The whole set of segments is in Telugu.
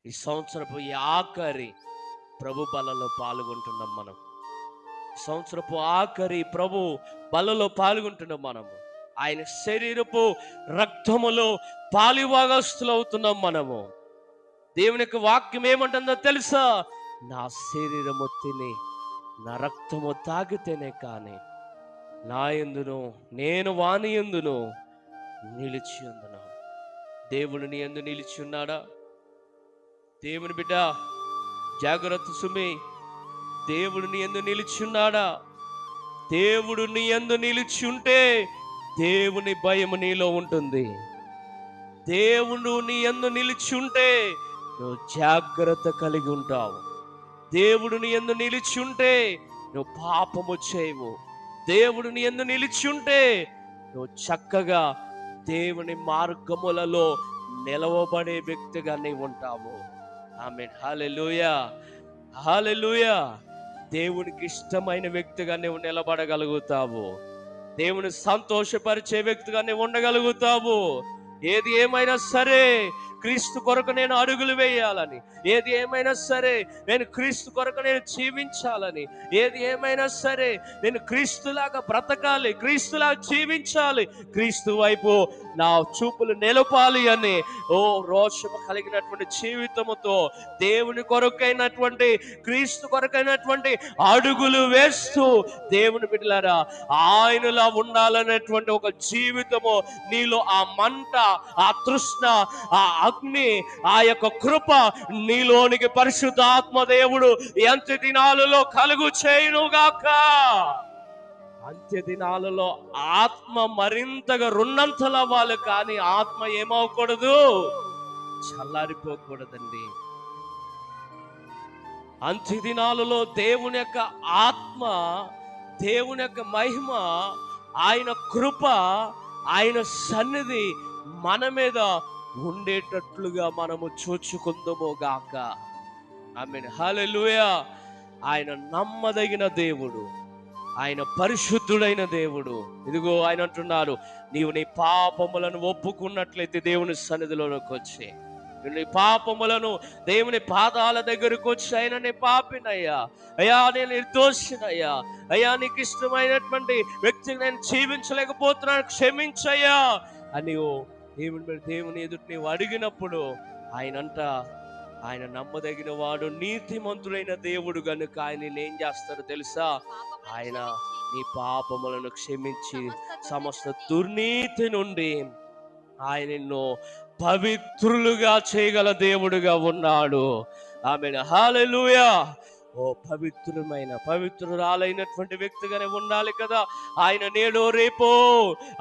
ఈ సంవత్సరపు ఈ ఆఖరి ప్రభు బలలో పాల్గొంటున్నాం మనం. సంవత్సరపు ఆఖరి ప్రభు బలలో పాల్గొంటున్నాం మనము. ఆయన శరీరపు రక్తములో పాలిభాగస్తులు అవుతున్నాం మనము. దేవుని యొక్క వాక్యం ఏమంటుందో తెలుసా? నా శరీరము తిని నా రక్తము తాగితేనే కానీ నా యందును నేను వాని యందును నిలిచి ఉందును. దేవుడు నీ యందు నిలిచి ఉన్నాడా? దేవుని బిడ్డ జాగ్రత్త సుమి, దేవుడు నీ యందు నిలిచి ఉన్నాడా? దేవుడు నీ యందు నిలిచి ఉంటే దేవుని భయము నీలో ఉంటుంది. దేవుడు నీ యందు నిలిచి ఉంటే నువ్వు జాగ్రత్త కలిగి ఉంటావు. దేవుడు నీ యందు నిలిచి ఉంటే నువ్వు పాపము చేయవు. దేవుడు నీ యందు నిలిచి ఉంటే నువ్వు చక్కగా దేవుని మార్గములలో నిలవబడే వ్యక్తిగా నీవు ఉంటావు. ఆమేన్. హల్లెలూయా, హల్లెలూయా. దేవునికి ఇష్టమైన వ్యక్తిగా నువ్వు నిలబడగలుగుతావు. దేవుని సంతోషపరిచే వ్యక్తిగా నువ్వు ఉండగలుగుతావు. ఏది ఏమైనా సరే క్రీస్తు కొరకు నేను అడుగులు వేయాలని, ఏది ఏమైనా సరే నేను క్రీస్తు కొరకు నేను జీవించాలని, ఏది ఏమైనా సరే నేను క్రీస్తులాగా బ్రతకాలి, క్రీస్తులాగా జీవించాలి, క్రీస్తు వైపు నా చూపులు నిలపాలి అని రోషము కలిగినటువంటి జీవితముతో దేవుని కొరకైనటువంటి క్రీస్తు కొరకైనటువంటి అడుగులు వేస్తూ దేవుని బిడ్డలారా ఆయనలా ఉండాలనేటువంటి ఒక జీవితము నీలో, ఆ మంట, ఆ తృష్ణ, ఆ అగ్ని, ఆ యొక్క కృప నీలోనికి పరిశుద్ధాత్మ దేవుడు అంత్య దినాలలో కలుగు చేయునుగాక. అంత్య దినాలలో ఆత్మ మరింతగా రున్నంతలు అవ్వాలి, కానీ ఆత్మ ఏమవకూడదు, చల్లారిపోకూడదండి. అంత్య దినాలలో దేవుని యొక్క ఆత్మ, దేవుని యొక్క మహిమ, ఆయన కృప, ఆయన సన్నిధి మన మీద ఉండేటట్లుగా మనము చూచుకుందాము గాక. ఆమేన్. హల్లెలూయా. ఆయన నమ్మదగిన దేవుడు, ఆయన పరిశుద్ధుడైన దేవుడు. ఇదిగో ఆయన అంటున్నారు, నీవు నీ పాపములను ఒప్పుకున్నట్లయితే దేవుని సన్నిధిలోకి వచ్చి నీ పాపములను దేవుని పాదాల దగ్గరకు వచ్చి, ఆయన నీ పాపినయ్యా, అయ్యా నేను నిర్దోషినయ్యా, అయ్యా నీకు ఇష్టమైనటువంటి వ్యక్తిని నేను జీవించలేకపోతున్నాను, క్షమించయ్యా అని దేవుని ఎదుటి నీవు అడిగినప్పుడు ఆయన నమ్మదగిన వాడు, నీతిమంతుడైన దేవుడు గనుక ఆయన ఏం చేస్తాడో తెలుసా? ఆయన నీ పాపములను క్షమించి సమస్త దుర్నీతి నుండి ఆయన నిన్ను పవిత్రులుగా చేయగల దేవుడుగా ఉన్నాడు. ఆమేన్. హల్లెలూయా. ఓ పవిత్రురాలైనటువంటి వ్యక్తిగానే ఉండాలి కదా. ఆయన నేడో రేపో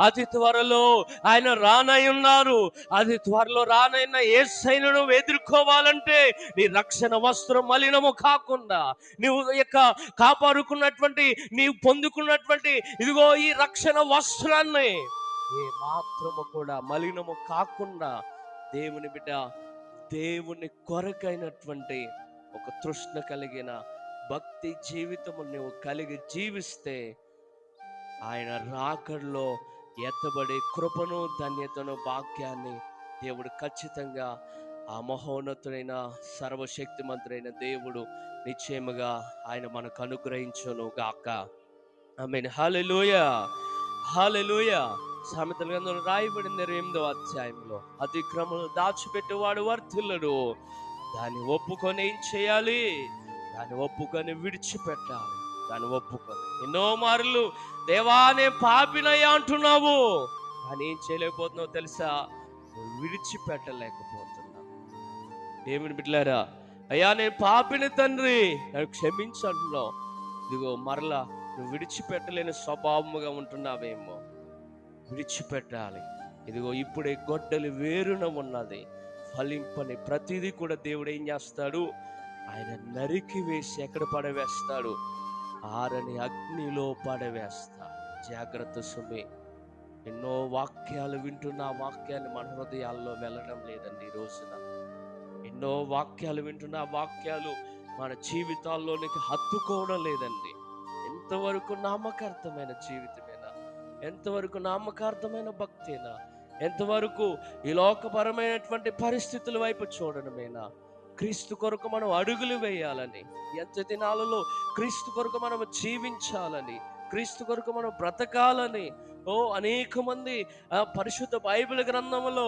అతి త్వరలో ఆయన రానై ఉన్నారు. అతి త్వరలో రానైన యేసయ్యను నువ్వు ఎదుర్కోవాలంటే నీ రక్షణ వస్త్రం మలినము కాకుండా, నువ్వు యొక్క కాపాడుకున్నటువంటి, నీవు పొందుకున్నటువంటి ఇదిగో ఈ రక్షణ వస్త్రాన్ని ఏ మాత్రము కూడా మలినము కాకుండా దేవుని బిడ్డ దేవుని కొరకైనటువంటి ఒక తృష్ణ కలిగిన భక్తి జీవితము నువ్వు కలిగి జీవిస్తే ఆయన రాకడలో ఎత్తబడే కృపను, ధన్యతను, భాగ్యాన్ని దేవుడు ఖచ్చితంగా, ఆ మహోన్నతుడైన సర్వశక్తిమంతుడైన దేవుడు నిశ్చయముగా ఆయన మనకు అనుగ్రహించును గాక. ఆమేన్. హల్లెలూయా, హల్లెలూయా. సామెతల గ్రంథంలో రాయబడింది 8వ అధ్యాయంలో, అతిక్రమను దాచిపెట్టేవాడు వర్ధిల్లడు. దాన్ని ఒప్పుకొని ఏం చేయాలి? దాన్ని ఒప్పుకొని విడిచిపెట్టాలి. దాన్ని ఒప్పుకొని ఎన్నో మార్లు దేవా నేను పాపినయ్యా అంటున్నావు, కానీ ఏం చేయలేకపోతున్నావు తెలుసా? విడిచిపెట్టలేకపోతున్నావు. దేవుని బిడ్డలారా, అయ్యా నేను పాపిని తండ్రి నన్ను క్షమించు అంటున్నావు. ఇదిగో మరలా నువ్వు విడిచిపెట్టలేని స్వభావముగా ఉంటున్నావేమో, విడిచిపెట్టాలి. ఇదిగో ఇప్పుడే గొడ్డలి వేరున ఉన్నది, ఫలింపని ప్రతిదీ కూడా దేవుడు ఏం చేస్తాడు? ఆయన నరికి వేసి ఎక్కడ పడవేస్తాడు? ఆరని అగ్నిలో పడవేస్తాడు. జాగ్రత్త సుమి. ఎన్నో వాక్యాలు వింటున్న ఆ వాక్యాలు మన హృదయాల్లో వెళ్ళడం లేదండి ఈ రోజున. ఎన్నో వాక్యాలు వింటున్న ఆ వాక్యాలు మన జీవితాల్లోనికి హత్తుకోవడం లేదండి. ఎంతవరకు నామకార్థమైన జీవితమేనా? ఎంతవరకు నామకార్థమైన భక్తేనా? ఎంతవరకు ఈ లోకపరమైనటువంటి పరిస్థితుల వైపు చూడడమేనా? క్రీస్తు కొరకు మనం అడుగులు వేయాలని, ఎంత దినాలలో క్రీస్తు కొరకు మనం జీవించాలని, క్రీస్తు కొరకు మనం బ్రతకాలని అనేక మంది పరిశుద్ధ బైబిల్ గ్రంథంలో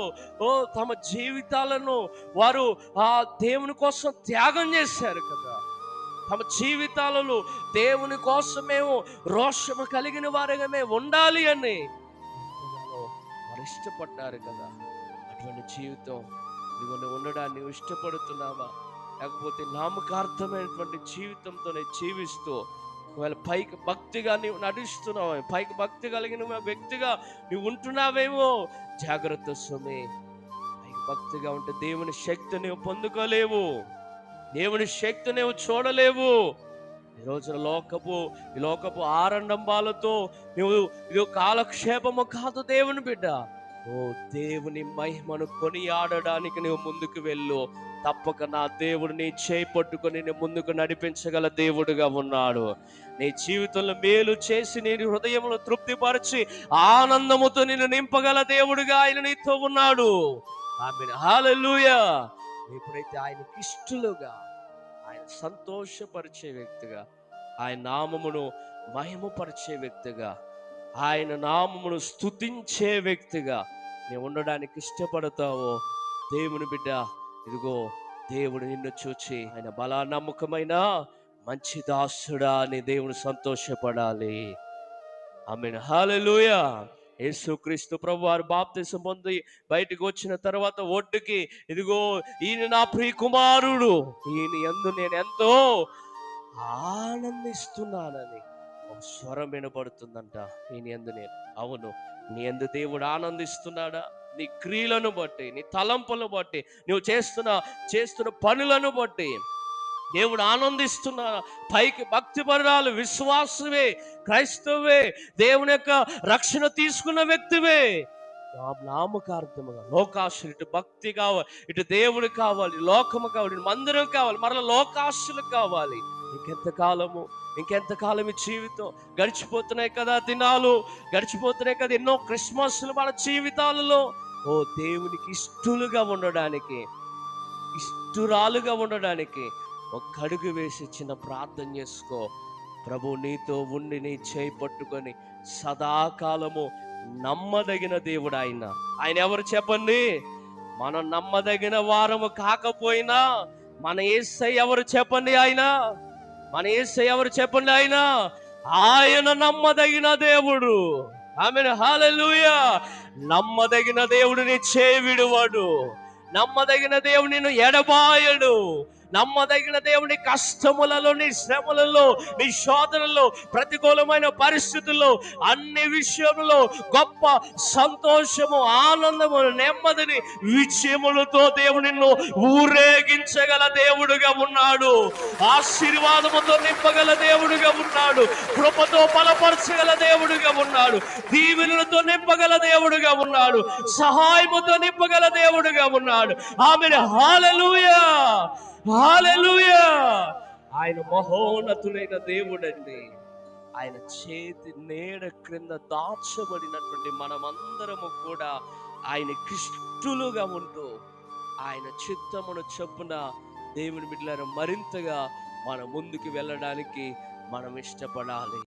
తమ జీవితాలను వారు ఆ దేవుని కోసం త్యాగం చేశారు కదా. తమ జీవితాలలో దేవుని కోసమేమో రోషము కలిగిన వారిగా మేము ఉండాలి అని వారు ఇష్టపడ్డారు కదా. అటువంటి జీవితం నువ్వు ఉండడాన్ని నువ్వు ఇష్టపడుతున్నావా? లేకపోతే నామకార్థమైనటువంటి జీవితంతో జీవిస్తూ ఒకవేళ పైకి భక్తిగా నువ్వు నడుస్తున్నావు, పైకి భక్తి కలిగిన వ్యక్తిగా నువ్వు ఉంటున్నావేమో, జాగ్రత్త సుమే. పైకి భక్తిగా ఉంటే దేవుని శక్తి నువ్వు పొందుకోలేవు, దేవుని శక్తి నువ్వు చూడలేవు. ఈ రోజున ఈ లోకపు ఆరంభాలతో నువ్వు ఇది కాలక్షేపము కాదు దేవుని బిడ్డ. దేవుని మహిమను కొనియాడడానికి నువ్వు ముందుకు వెళ్ళు. తప్పక నా దేవుడు నీ చేయి పట్టుకొని నీ ముందుకు నడిపించగల దేవుడుగా ఉన్నాడు. నీ జీవితంలో మేలు చేసి నీ హృదయంలో తృప్తిపరిచి ఆనందముతో నిన్ను నింపగల దేవుడుగా ఆయన నీతో ఉన్నాడు. ఆమేన్, హల్లెలూయా. ఎప్పుడైతే ఆయనకి ఇష్టలుగా, ఆయన సంతోషపరిచే వ్యక్తిగా, ఆయన నామమును మహిమపరిచే వ్యక్తిగా, ఆయన నామమును స్తుతించే వ్యక్తిగా నీవు ఉండడానికి ఇష్టపడతావో, దేవుని బిడ్డ, ఇదిగో దేవుడు నిన్ను చూచి ఆయన బలా నమ్మకమైన మంచి దాసుడా అని దేవుడు సంతోషపడాలి. ఆమేన్, హల్లెలూయా. యేసుక్రీస్తు ప్రభువారు బాప్తిసం పొంది బయటికి వచ్చిన తర్వాత ఒడ్డుకి, ఇదిగో ఈయన నా ప్రియ కుమారుడు, ఈయన యందు నేను ఎంతో ఆనందిస్తున్నానని ఒక స్వరం వినబడుతుందంట. ఈయన యందు నేను, అవును, నీ యందు దేవుడు ఆనందిస్తున్నాడా? నీ క్రియలను బట్టి, నీ తలంపులను బట్టి, నువ్వు చేస్తున్న పనులను బట్టి దేవుడు ఆనందిస్తున్నా. పైకి భక్తి పరురాలు, విశ్వాసవే, క్రైస్తవే, దేవుని యొక్క రక్షణ తీసుకున్న వ్యక్తివే, నామకార్థముగా లోకాశలు, ఇటు భక్తి కావాలి, ఇటు దేవుడు కావాలి, లోకము కావాలి, ఇటు మందిరం కావాలి, మరలా లోకాశలు కావాలి. ఇంకెంతకాలం ఈ జీవితం? గడిచిపోతున్నాయి కదా దినాలు, గడిచిపోతున్నాయి కదా ఎన్నో క్రిస్మస్లు మన జీవితాలలో. దేవునికి ఇష్టలుగా ఉండడానికి, ఇష్టురాలుగా ఉండడానికి ఒక అడుగు వేసి చిన్న ప్రార్థన చేసుకో. ప్రభు నీతో ఉండి నీ చేయి పట్టుకొని సదాకాలము నమ్మదగిన దేవుడు ఆయన. ఆయన ఎవరు చెప్పండి? మనం నమ్మదగిన వారము కాకపోయినా మన యేసయ్య ఎవరు చెప్పండి? మన యేసయ్య ఎవరు చెప్పండి? ఆయన నమ్మదగిన దేవుడు. ఆమేన్, హల్లెలూయా. నమ్మదగిన దేవుడు నీ చేయి విడువడు, నమ్మదగిన దేవుడు నిన్ను ఎడబాయడు, నమ్మదగిన దేవుని కష్టములలో, నీ శ్రమలలో, నీ శోధనలో, ప్రతికూలమైన పరిస్థితుల్లో, అన్ని విషయంలో గొప్ప సంతోషము, ఆనందము, నెమ్మదిని, విజయములతో దేవుడు నిన్ను ఊరేగించగల దేవుడుగా ఉన్నాడు. ఆశీర్వాదముతో నింపగల దేవుడుగా ఉన్నాడు. కృపతో బలపరచగల దేవుడుగా ఉన్నాడు. దీవెనలతో నింపగల దేవుడుగా ఉన్నాడు. సహాయముతో నింపగల దేవుడుగా ఉన్నాడు. ఆమేన్, హల్లెలూయా, హల్లెలూయా. ఆయన మహోన్నతుడైన దేవుడండి. ఆయన చేతి నీడ క్రింద దాచబడినటువంటి మనమందరము కూడా ఆయన ఇష్టలుగా ఉంటూ ఆయన చిత్తమును చొప్పున దేవుని బిడ్డలారా మరింతగా మన ముందుకు వెళ్ళడానికి మనం ఇష్టపడాలి.